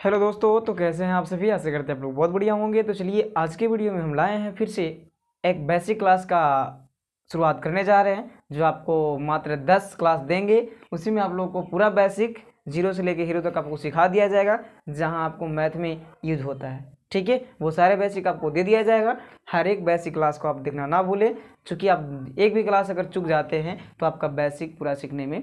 Hello दोस्तों, तो कैसे हैं आप सभी। आशा करते हैं आप लोग बहुत बढ़िया होंगे। तो चलिए आज के वीडियो में हम लाए हैं फिर से एक बेसिक क्लास का शुरुआत करने जा रहे हैं, जो आपको मात्र 10 क्लास देंगे। उसी में आप लोगों को पूरा बेसिक जीरो से लेके हीरो तक आपको सिखा दिया जाएगा। जहां आपको मैथ में यूज होता है, ठीक है, वो सारे बेसिक आपको दे दिया जाएगा। हर एक बेसिक क्लास को आप देखना ना भूलें, क्योंकि आप एक भी क्लास अगर चूक जाते हैं तो आपका बेसिक पूरा सीखने में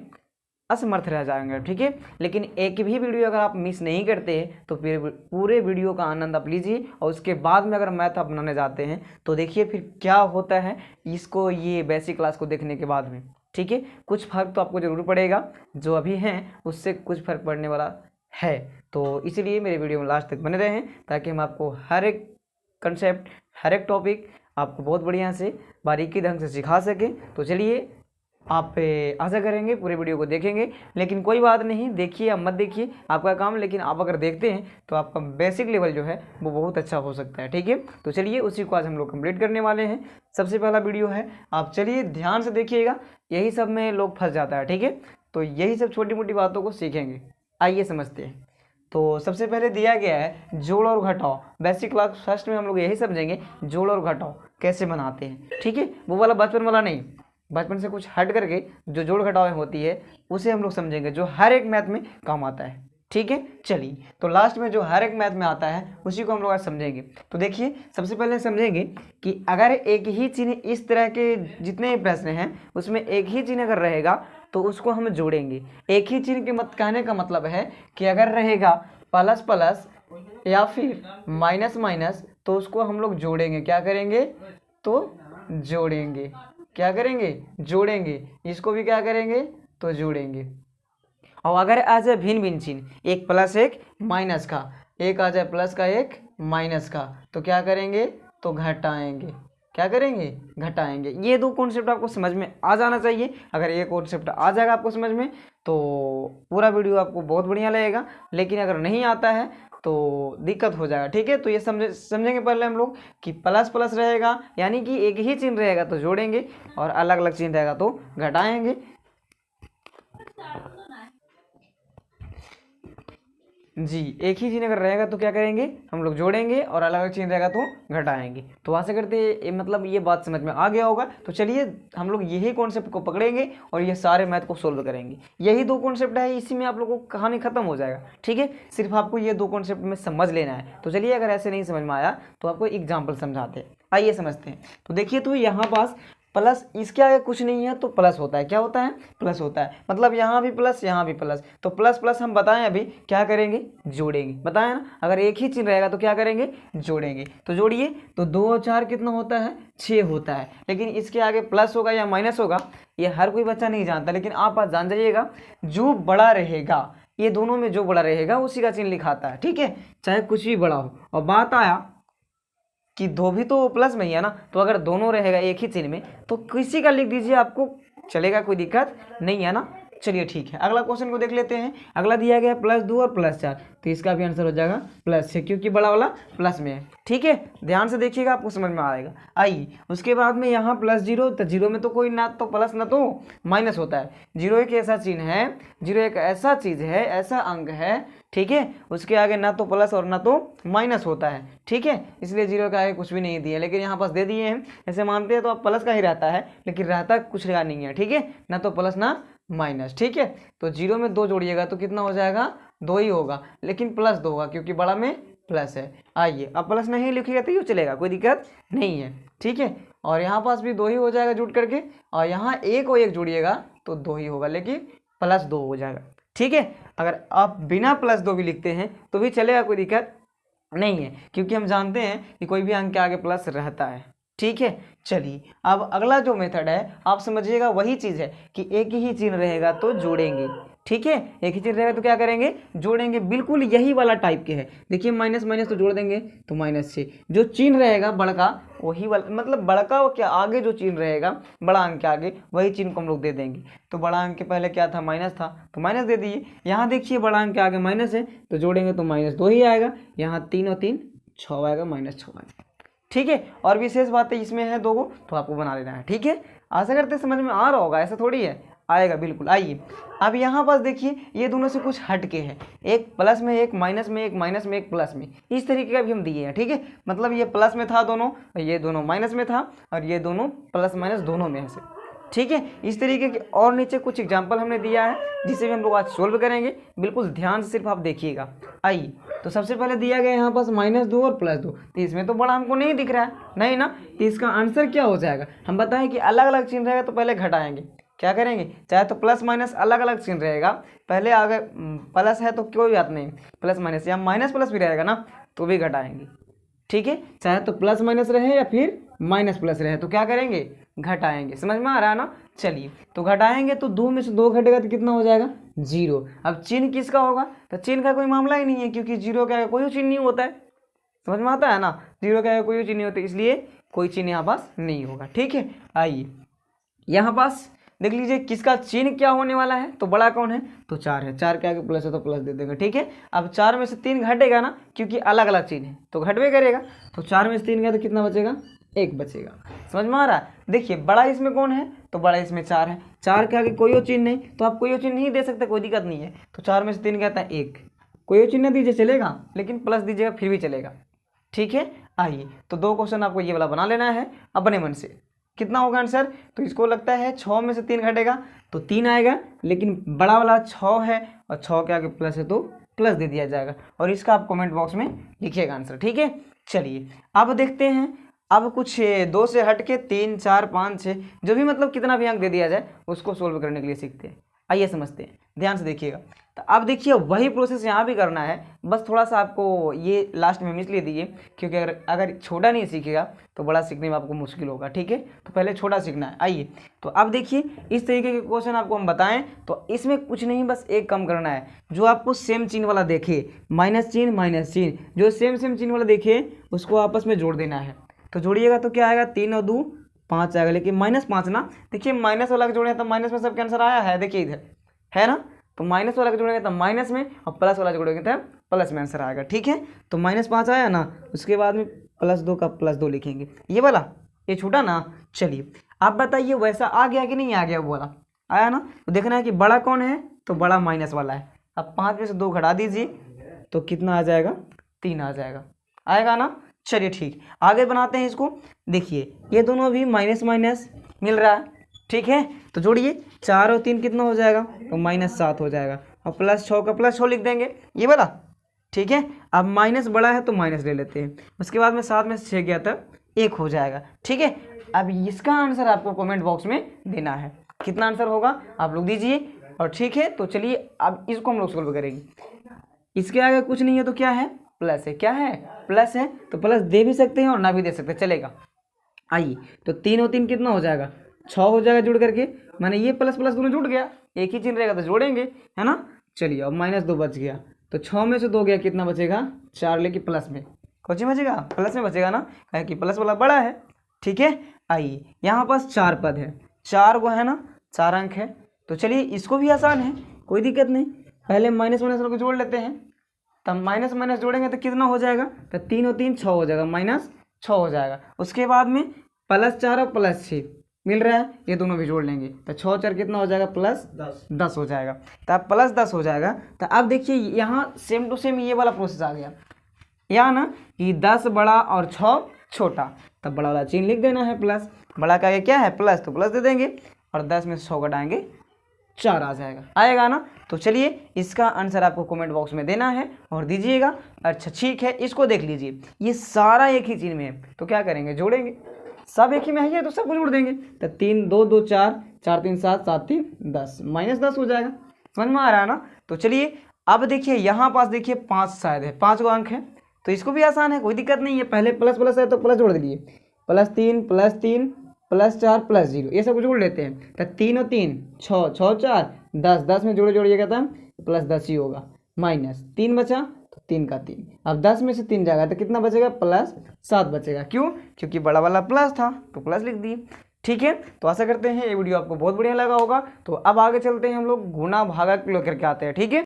असमर्थ रह जाएंगे, ठीक है। लेकिन एक भी वीडियो अगर आप मिस नहीं करते हैं तो फिर पूरे वीडियो का आनंद आप लीजिए, और उसके बाद में अगर मैथ आप बनाने जाते हैं तो देखिए फिर क्या होता है इसको, ये बेसिक क्लास को देखने के बाद में, ठीक है। कुछ फर्क तो आपको ज़रूर पड़ेगा, जो अभी हैं उससे कुछ फर्क पड़ने वाला है। तो इसीलिए मेरे वीडियो में लास्ट तक बने रहें, ताकि हम आपको हर एक कंसेप्ट, हर एक टॉपिक आपको बहुत बढ़िया से बारीकी ढंग से सिखा सकें। तो चलिए, आप आशा करेंगे पूरे वीडियो को देखेंगे। लेकिन कोई बात नहीं, देखिए या मत देखिए आपका काम, लेकिन आप अगर देखते हैं तो आपका बेसिक लेवल जो है वो बहुत अच्छा हो सकता है, ठीक है। तो चलिए उसी को आज हम लोग कंप्लीट करने वाले हैं। सबसे पहला वीडियो है, आप चलिए ध्यान से देखिएगा, यही सब में लोग फंस जाता है, ठीक है। तो यही सब छोटी मोटी बातों को सीखेंगे, आइए समझते हैं। तो सबसे पहले दिया गया है जोड़ और घटाओ। बेसिक क्लास फर्स्ट में हम लोग यही समझेंगे जोड़ और घटाओ कैसे बनाते हैं, ठीक है। वो वाला बचपन वाला नहीं, बचपन से कुछ हट करके जो जोड़ घटाव होती है उसे हम लोग समझेंगे, जो हर एक मैथ में काम आता है, ठीक है। चलिए, तो लास्ट में जो हर एक मैथ में आता है उसी को हम लोग आज समझेंगे। तो देखिए, सबसे पहले समझेंगे कि अगर एक ही चिन्ह, इस तरह के जितने प्रश्न हैं उसमें एक ही चिन्ह अगर रहेगा तो उसको हम जोड़ेंगे। एक ही चिन्ह के मत कहने का मतलब है कि अगर रहेगा प्लस प्लस या फिर माइनस माइनस तो उसको हम लोग जोड़ेंगे। क्या करेंगे? तो जोड़ेंगे। क्या करेंगे? जोड़ेंगे। इसको भी क्या करेंगे? तो जोड़ेंगे। और अगर आ जाए भिन्न भिन्न चिन्ह, एक प्लस एक माइनस का, एक आ जाए प्लस का एक माइनस का, तो क्या करेंगे? तो घटाएंगे। क्या करेंगे? घटाएंगे। ये दो कॉन्सेप्ट आपको समझ में आ जाना चाहिए। अगर ये कॉन्सेप्ट आ जाएगा आपको समझ में तो पूरा वीडियो आपको बहुत बढ़िया लगेगा। लेकिन अगर नहीं आता है तो दिक्कत हो जाएगा, ठीक है। तो ये समझेंगे पहले हम लोग कि प्लस प्लस रहेगा यानी कि एक ही चिन्ह रहेगा तो जोड़ेंगे, और अलग अलग चिन्ह रहेगा तो घटाएंगे। जी, एक ही चिन्ह अगर रहेगा तो क्या करेंगे? हम लोग जोड़ेंगे, और अलग अलग चिन्ह रहेगा तो घटाएंगे। तो आशा करते हैं मतलब ये बात समझ में आ गया होगा। तो चलिए हम लोग यही कॉन्सेप्ट को पकड़ेंगे और ये सारे मैथ को सोल्व करेंगे। यही दो कॉन्सेप्ट है, इसी में आप लोगों को कहानी खत्म हो जाएगा, ठीक है। सिर्फ आपको ये दो कॉन्सेप्ट में समझ लेना है। तो चलिए, अगर ऐसे नहीं समझ में आया तो आपको एग्जाम्पल समझाते हैं, आइए समझते हैं। तो देखिए, तो यहाँ पास प्लस, इसके आगे कुछ नहीं है तो प्लस होता है। क्या होता है? प्लस होता है। मतलब यहाँ भी प्लस, यहाँ भी प्लस, तो प्लस प्लस हम बताएं अभी क्या करेंगे? जोड़ेंगे। बताया ना, अगर एक ही चिन्ह रहेगा तो क्या करेंगे? जोड़ेंगे। तो जोड़िए, तो 2 और 4 कितना होता है? 6 होता है। लेकिन इसके आगे प्लस होगा या माइनस होगा ये हर कोई बच्चा नहीं जानता, लेकिन आप आज जान जाइएगा। जो बड़ा रहेगा, ये दोनों में जो बड़ा रहेगा उसी का चिन्ह लिखाता है, ठीक है, चाहे कुछ भी बड़ा हो। और बात आया कि दो भी तो प्लस में ही है ना, तो अगर दोनों रहेगा एक ही चिन्ह में तो किसी का लिख दीजिए, आपको चलेगा, कोई दिक्कत नहीं है ना। चलिए ठीक है, अगला क्वेश्चन को देख लेते हैं। अगला दिया गया +2 और +4, तो इसका भी आंसर हो जाएगा +6, क्योंकि बड़ा वाला प्लस में है, ठीक है। ध्यान से देखिएगा, आपको समझ में आएगा। आइए, उसके बाद में यहाँ +0, तो जीरो में तो कोई ना तो प्लस ना तो माइनस होता है। जीरो एक ऐसा चिन्ह है, जीरो एक ऐसा चीज़ है, ऐसा अंक है, ठीक है, उसके आगे ना तो प्लस और ना तो माइनस होता है, ठीक है। इसलिए जीरो के आगे कुछ भी नहीं दिए, लेकिन यहाँ पास दे दिए हैं। ऐसे मानते हैं तो आप प्लस का ही रहता है, लेकिन रहता कुछ का नहीं है, ठीक है, ना तो प्लस ना माइनस, ठीक है। तो जीरो में 2 जोड़िएगा तो कितना हो जाएगा? 2 ही होगा, लेकिन +2 होगा क्योंकि बड़ा में प्लस है। आइए, अब प्लस नहीं लिखिएगा तो यूँ चलेगा, कोई दिक्कत नहीं है, ठीक है। और यहाँ पास भी 2 ही हो जाएगा जुट करके, और यहाँ एक और एक जोड़िएगा तो 2 ही होगा, लेकिन +2 हो जाएगा, ठीक है। अगर आप बिना +2 भी लिखते हैं तो भी चलेगा, कोई दिक्कत नहीं है, क्योंकि हम जानते हैं कि कोई भी अंक के आगे प्लस रहता है, ठीक है। चलिए, अब अगला जो मेथड है आप समझिएगा, वही चीज़ है कि एक ही चिन्ह रहेगा तो जोड़ेंगे, ठीक है। एक ही चिन्ह रहेगा तो क्या करेंगे? जोड़ेंगे। बिल्कुल यही वाला टाइप के है। देखिए, माइनस माइनस तो जोड़ देंगे तो -6, जो चिन्ह रहेगा बड़का वही वाला, मतलब बड़का के आगे जो चिन्ह रहेगा बड़ा अंक के आगे वही चिन्ह को हम लोग दे देंगे। तो बड़ा अंक के पहले क्या था? माइनस था, तो माइनस दे दिए। यहाँ देखिए, बड़ा अंक के आगे माइनस है तो जोड़ेंगे तो -2 ही आएगा। यहाँ 3 और 3 6 आएगा, -6 आएगा, ठीक है। और विशेष बात है इसमें है 2 को, तो आपको बना लेना है, ठीक है। आशा करते समझ में आ रहा होगा, ऐसा थोड़ी है, आएगा बिल्कुल। आइए अब यहाँ पास देखिए ये दोनों से कुछ हट के है, एक प्लस में एक माइनस में, एक माइनस में एक प्लस में, इस तरीके का भी हम दिए हैं। ठीक है, मतलब ये प्लस में था दोनों, ये दोनों माइनस में था, और ये दोनों प्लस माइनस दोनों में से। ठीक है, इस तरीके के और नीचे कुछ एग्जाम्पल हमने दिया है जिसे भी हम लोग आज सोल्व करेंगे। बिल्कुल ध्यान से सिर्फ आप देखिएगा। आइए तो सबसे पहले दिया गया यहाँ पास -2 और +2, तो इसमें तो बड़ा हमको नहीं दिख रहा है, नहीं ना, तो इसका आंसर क्या हो जाएगा। हम बताएं कि अलग अलग चिन्ह रहेगा तो पहले घटाएंगे, क्या करेंगे, चाहे तो प्लस माइनस अलग अलग चिन्ह रहेगा, पहले अगर प्लस है तो कोई बात नहीं, प्लस माइनस या माइनस प्लस भी रहेगा ना तो भी घटाएंगे। ठीक है, चाहे तो प्लस माइनस रहे या फिर माइनस प्लस रहे तो क्या करेंगे, घटाएंगे। समझ में आ रहा है ना। चलिए तो घटाएंगे तो 2 में से 2 घटेगा तो कितना हो जाएगा, 0। अब चिन्ह किसका होगा, तो चिन्ह का कोई मामला ही नहीं है, क्योंकि 0 का कोई चिन्ह नहीं होता है। समझ में आता है ना, 0 का कोई चिन्ह नहीं होता, इसलिए कोई चिन्ह यहाँ पास नहीं होगा। ठीक है, आइए यहाँ पास देख लीजिए किसका चिन्ह क्या होने वाला है, तो बड़ा कौन है, तो 4 है, 4 के आगे प्लस है तो प्लस दे देगा। ठीक है, अब 4 में से 3 घटेगा ना, क्योंकि अलग अलग चिन्ह है तो घटवे करेगा, तो 4 में से 3 गया तो कितना बचेगा, 1 बचेगा। समझ में आ रहा है। देखिए बड़ा इसमें कौन है, तो बड़ा इसमें 4 है, 4 के आगे कोई और चिन्ह नहीं, तो आप कोई और चिन्ह नहीं दे सकते, कोई दिक्कत नहीं है। तो 4 में से 3 कहता है 1, कोई और चिन्ह दीजिए चलेगा, लेकिन प्लस दीजिएगा फिर भी चलेगा। ठीक है, आइए तो 2 क्वेश्चन आपको ये वाला बना लेना है अपने मन से। कितना होगा आंसर, तो इसको लगता है 6 में से 3 घटेगा तो 3 आएगा, लेकिन बड़ा वाला 6 है और 6 के आगे प्लस है तो प्लस दे दिया जाएगा, और इसका आप कमेंट बॉक्स में लिखिएगा आंसर। ठीक है, चलिए अब देखते हैं, अब कुछ 2 से हट के 3, 4, 5, 6 जो भी मतलब कितना भी अंक दे दिया जाए उसको सोल्व करने के लिए सीखते हैं। आइए समझते हैं, ध्यान से देखिएगा। तो अब देखिए वही प्रोसेस यहाँ भी करना है, बस थोड़ा सा आपको ये लास्ट में इसलिए दिए क्योंकि अगर छोटा नहीं सीखेगा तो बड़ा सीखने में आपको मुश्किल होगा। ठीक है, तो पहले छोटा सीखना है। आइए तो अब देखिए इस तरीके के क्वेश्चन आपको हम बताएं तो इसमें कुछ नहीं, बस एक कम करना है, जो आपको सेम चिन्ह वाला देखे, माइनस चिन्ह, जो सेम चिन्ह वाला देखे उसको आपस में जोड़ देना है। तो जोड़िएगा तो क्या आएगा, 3 और 2 5 आएगा, लेकिन -5 ना, देखिए माइनस वाला जोड़े तो माइनस में सबके आंसर आया है, देखिए इधर है ना, तो माइनस वाला जोड़ेंगे तो माइनस में और प्लस वाला जोड़ेंगे तो प्लस में आंसर आएगा। ठीक है, तो -5 आया ना, उसके बाद में +2 का +2 लिखेंगे, ये वाला ये छूटा ना। चलिए आप बताइए वैसा आ गया कि नहीं आ गया, वो वाला आया ना। तो देखना है कि बड़ा कौन है, तो बड़ा माइनस वाला है। अब 5 में से 2 घटा दीजिए तो कितना आ जाएगा, 3 आ जाएगा, आएगा ना। चलिए ठीक, आगे बनाते हैं इसको। देखिए ये दोनों भी माइनस माइनस मिल रहा है। ठीक है, तो जोड़िए 4 और 3 कितना हो जाएगा, तो -7 हो जाएगा, और +6 का +6 लिख देंगे, ये वाला। ठीक है, अब माइनस बड़ा है तो माइनस ले लेते हैं, उसके बाद में 7 में से 6 गया तो 1 हो जाएगा। ठीक है, अब इसका आंसर आपको कमेंट बॉक्स में देना है, कितना आंसर होगा आप लोग दीजिए। और ठीक है, तो चलिए अब इसको हम लोग सोल्व करेंगे। इसके आगे कुछ नहीं है तो क्या है, प्लस है, क्या है, प्लस है, तो प्लस दे भी सकते हैं और ना भी दे सकते, चलेगा। आइए तो 3 और 3 कितना हो जाएगा, 6 हो जाएगा जुड़ करके, माने ये प्लस प्लस दोनों जुड़ गया, एक ही चिन्ह रहेगा तो जोड़ेंगे, है ना। चलिए अब -2 बच गया, तो 6 में से 2 गया, कितना बचेगा, 4, लेकिन प्लस में कुछ बचेगा, प्लस में बचेगा ना, है कि प्लस वाला बड़ा है। ठीक है, आइए यहाँ पास 4 पद है, 4 वो है ना, 4 अंक है, तो चलिए इसको भी आसान है, कोई दिक्कत नहीं। पहले माइनस को जोड़ लेते हैं, तब माइनस माइनस जोड़ेंगे तो कितना हो जाएगा, तो 3 और 3 6 हो जाएगा, -6 हो जाएगा। उसके बाद में +4 और +6 मिल रहा है, ये दोनों भी जोड़ लेंगे तो 6 4 कितना हो जाएगा, +10 हो जाएगा। तो अब +10 हो जाएगा। तो अब देखिए यहाँ सेम टू सेम ये वाला प्रोसेस आ गया, यहाँ ना कि 10 बड़ा और 6 छोटा, तब बड़ा वाला चिन्ह लिख देना है प्लस, बड़ा का क्या है प्लस, तो प्लस दे देंगे, और 10 में से 6 घटाएंगे 4 आ जाएगा, आएगा ना। तो चलिए इसका आंसर आपको कमेंट बॉक्स में देना है और दीजिएगा। अच्छा ठीक है, इसको देख लीजिए, ये सारा एक ही चिन्ह में है, तो क्या करेंगे, जोड़ेंगे, सब एक ही में है तो सबको जोड़ देंगे। तो 3 2 2 4, 4 3 7, 7 3 10, -10 हो जाएगा। समझ में आ रहा है ना। तो चलिए अब देखिए यहाँ पास देखिए 5 शायद है, 5 गो अंक है, तो इसको भी आसान है, कोई दिक्कत नहीं है। पहले प्लस प्लस है तो प्लस जोड़ दीजिए, +3 +3 +4 +0, ये सब जोड़ लेते हैं। तो 3 और 3 6, 6 4 10, 10 में जोड़िएगा तो +10 ही होगा, -3 बचा तो 3 का 3, अब 10 में से 3 जाएगा तो कितना बचेगा, +7 बचेगा। क्यों, क्योंकि बड़ा वाला प्लस था तो प्लस लिख दिए। ठीक है, तो आशा करते हैं ये वीडियो आपको बहुत बढ़िया लगा होगा। तो अब आगे चलते हैं, हम लोग गुणा भागा करके आते हैं। ठीक है।